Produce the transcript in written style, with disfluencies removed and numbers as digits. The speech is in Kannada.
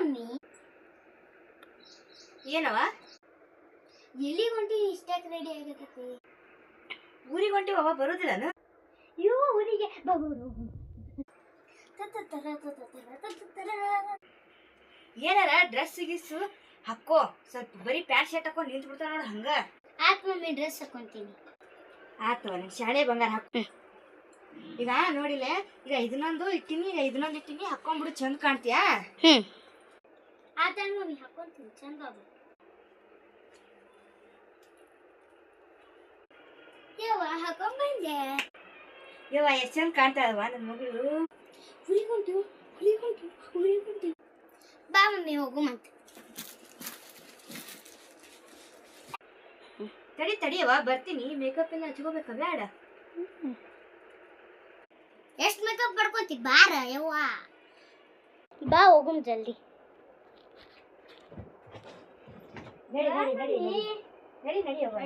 ಮಮ್ಮಿ ಏನವ ಎಲ್ಲಿ ಹೊಂಟಿನಿ ಇಷ್ಟಾಕ್ ರೆಡಿ ಆಗತೈತಿ ಊರಿಗೆ ಹೊಂಟಿವವ ಬರೋದಿಲ್ಲನ ಅಯ್ಯೋ ಊರಿಗೆ ಬಗೋರು ಏನಾರ ಡ್ರೆಸ್ ಗಿಸ್ಸು ಹಾಕೋ ಸ್ವಲ್ಪ ಬರೀ ಪ್ಯಾಂಟ್ ಶರ್ಟ್ ಹಾಕೊಂಡು ನಿಂತು ಬಿಡ್ತಾವ ನೋಡು ಹಂಗ ಆತ್ ಮಮ್ಮಿ ಡ್ರೆಸ್ ಹಾಕೊಂತೀನಿ ಆತವ ಶಾಲೆ ಬಂಗಾರ ಹಾಕು ಈಗ ನೋಡಿಲ್ಲ ಈಗ ಇದನ್ನೊಂದು ಇಟ್ಟಿನಿ ಈಗ ಇದನ್ನೊಂದು ಇಟ್ಟಿನಿ ಹಾಕೊಂಡ್ಬಿಡು ಚಂದ ಕಾಣ್ತೀಯಾ ಆತ ಮಮ್ಮಿ ಹಾಕೊಂತೀನಿ ಚಂದ ಯವ್ವ ಹಾಕೊಂಡ್ ಬಂದೆ ಯವ್ವ ಎಷ್ಟು ಚಂದ ಕಾಣ್ತಾ ಇಲ್ವಾ ನನ್ನ ಮಗಳು ಹುಲಿಗೊಂಡು ಬಾ ಮಮ್ಮಿ ಹೋಗು ಮತ್ತೆ ತಡಿಯವ ಬರ್ತೀನಿ ಮೇಕಪ್ ಎಲ್ಲ ಹಚ್ಕೋಬೇಕ ಬೇಡ ಎಷ್ಟು ಮೇಕಪ್ ಮಾಡ್ಕೊತಿ ಬಾರ ಯವ್ವ ಬಾ ಹೋಗುಮ್ ಜಲ್ದಿ ನಡಿಯವ್ವ